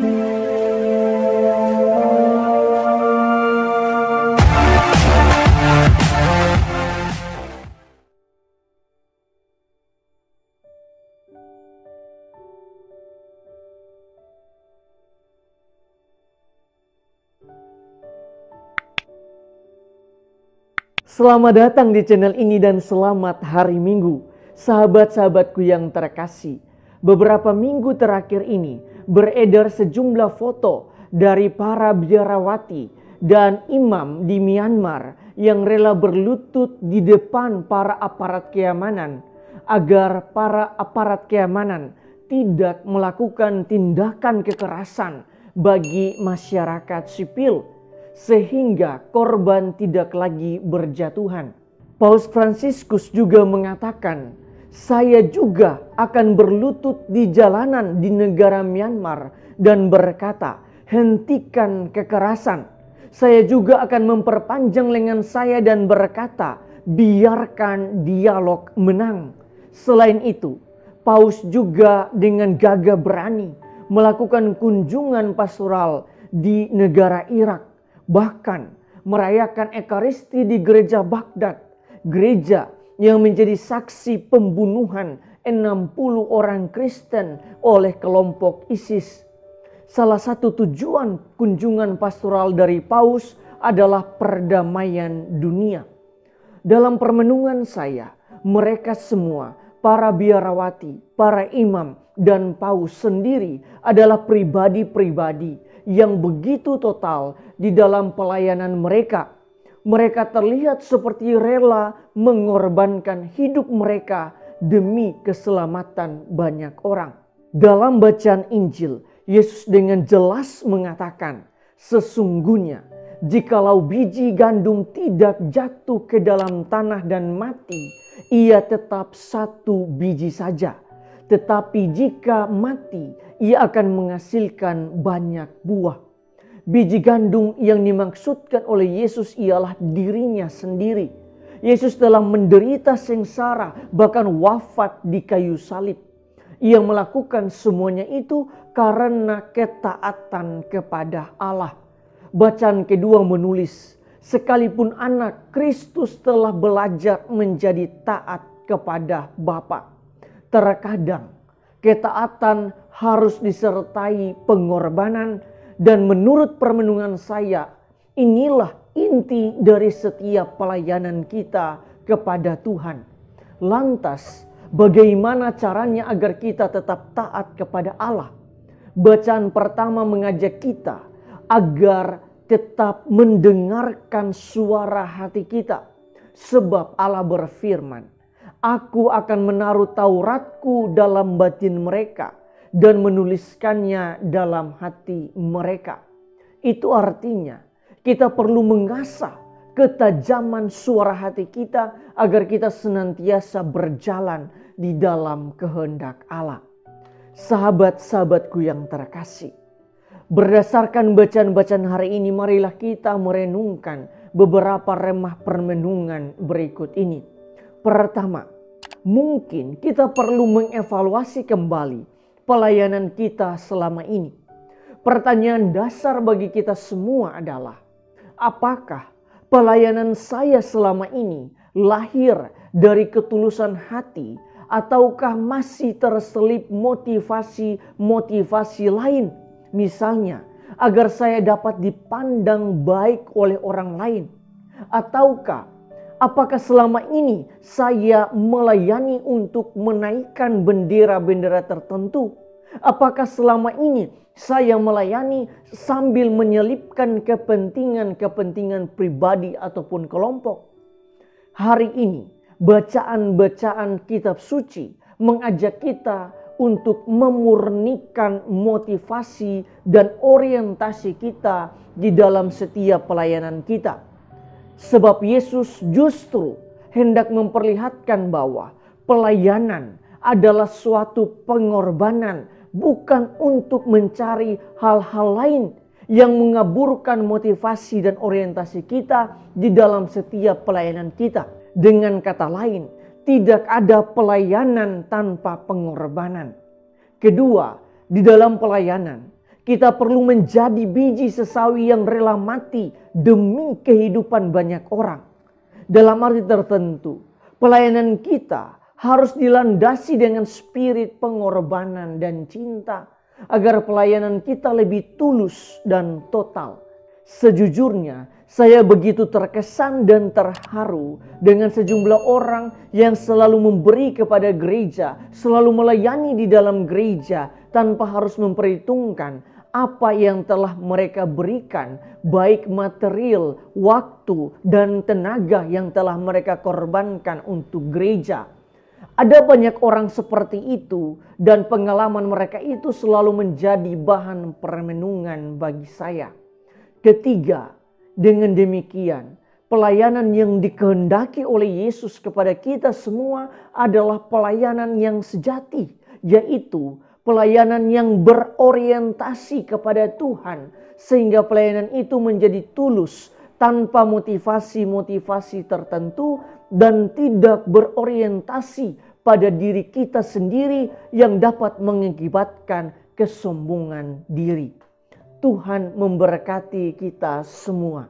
Selamat datang di channel ini dan selamat hari Minggu. Sahabat-sahabatku yang terkasih, beberapa minggu terakhir ini beredar sejumlah foto dari para biarawati dan imam di Myanmar yang rela berlutut di depan para aparat keamanan agar para aparat keamanan tidak melakukan tindakan kekerasan bagi masyarakat sipil, sehingga korban tidak lagi berjatuhan. Paus Fransiskus juga mengatakan, saya juga akan berlutut di jalanan di negara Myanmar dan berkata, hentikan kekerasan. Saya juga akan memperpanjang lengan saya dan berkata, biarkan dialog menang. Selain itu, Paus juga dengan gagah berani melakukan kunjungan pastoral di negara Irak, bahkan merayakan Ekaristi di gereja Baghdad, gereja yang menjadi saksi pembunuhan 60 orang Kristen oleh kelompok ISIS. Salah satu tujuan kunjungan pastoral dari Paus adalah perdamaian dunia. Dalam permenungan saya, mereka semua, para biarawati, para imam, dan Paus sendiri adalah pribadi-pribadi yang begitu total di dalam pelayanan mereka. Mereka terlihat seperti rela mengorbankan hidup mereka demi keselamatan banyak orang. Dalam bacaan Injil, Yesus dengan jelas mengatakan, sesungguhnya jikalau biji gandum tidak jatuh ke dalam tanah dan mati, ia tetap satu biji saja. Tetapi jika mati, ia akan menghasilkan banyak buah. Biji gandum yang dimaksudkan oleh Yesus ialah dirinya sendiri. Yesus telah menderita sengsara, bahkan wafat di kayu salib. Ia melakukan semuanya itu karena ketaatan kepada Allah. Bacaan kedua menulis, sekalipun anak Kristus telah belajar menjadi taat kepada Bapa. Terkadang ketaatan harus disertai pengorbanan, dan menurut permenungan saya, inilah inti dari setiap pelayanan kita kepada Tuhan. Lantas, bagaimana caranya agar kita tetap taat kepada Allah? Bacaan pertama mengajak kita agar tetap mendengarkan suara hati kita, sebab Allah berfirman, Aku akan menaruh Tauratku dalam batin mereka dan menuliskannya dalam hati mereka. Itu artinya kita perlu mengasah ketajaman suara hati kita agar kita senantiasa berjalan di dalam kehendak Allah. Sahabat-sahabatku yang terkasih, berdasarkan bacaan-bacaan hari ini, marilah kita merenungkan beberapa remah permenungan berikut ini. Pertama, mungkin kita perlu mengevaluasi kembali pelayanan kita selama ini. Pertanyaan dasar bagi kita semua adalah, apakah pelayanan saya selama ini lahir dari ketulusan hati, ataukah masih terselip motivasi lain? Misalnya, agar saya dapat dipandang baik oleh orang lain. Ataukah apakah selama ini saya melayani untuk menaikkan bendera-bendera tertentu? Apakah selama ini saya melayani sambil menyelipkan kepentingan-kepentingan pribadi ataupun kelompok? Hari ini, bacaan-bacaan kitab suci mengajak kita untuk memurnikan motivasi dan orientasi kita di dalam setiap pelayanan kita. Sebab Yesus justru hendak memperlihatkan bahwa pelayanan adalah suatu pengorbanan, bukan untuk mencari hal-hal lain yang mengaburkan motivasi dan orientasi kita di dalam setiap pelayanan kita. Dengan kata lain, tidak ada pelayanan tanpa pengorbanan. Kedua, di dalam pelayanan Kita perlu menjadi biji sesawi yang rela mati demi kehidupan banyak orang. Dalam arti tertentu, pelayanan kita harus dilandasi dengan spirit pengorbanan dan cinta, agar pelayanan kita lebih tulus dan total. Sejujurnya, saya begitu terkesan dan terharu dengan sejumlah orang yang selalu memberi kepada gereja, selalu melayani di dalam gereja tanpa harus memperhitungkan apa yang telah mereka berikan, baik material, waktu, dan tenaga yang telah mereka korbankan untuk gereja. Ada banyak orang seperti itu, dan pengalaman mereka itu selalu menjadi bahan permenungan bagi saya. Ketiga, dengan demikian, pelayanan yang dikehendaki oleh Yesus kepada kita semua adalah pelayanan yang sejati, yaitu pelayanan yang berorientasi kepada Tuhan, sehingga pelayanan itu menjadi tulus tanpa motivasi-motivasi tertentu dan tidak berorientasi pada diri kita sendiri yang dapat mengakibatkan kesombongan diri. Tuhan memberkati kita semua.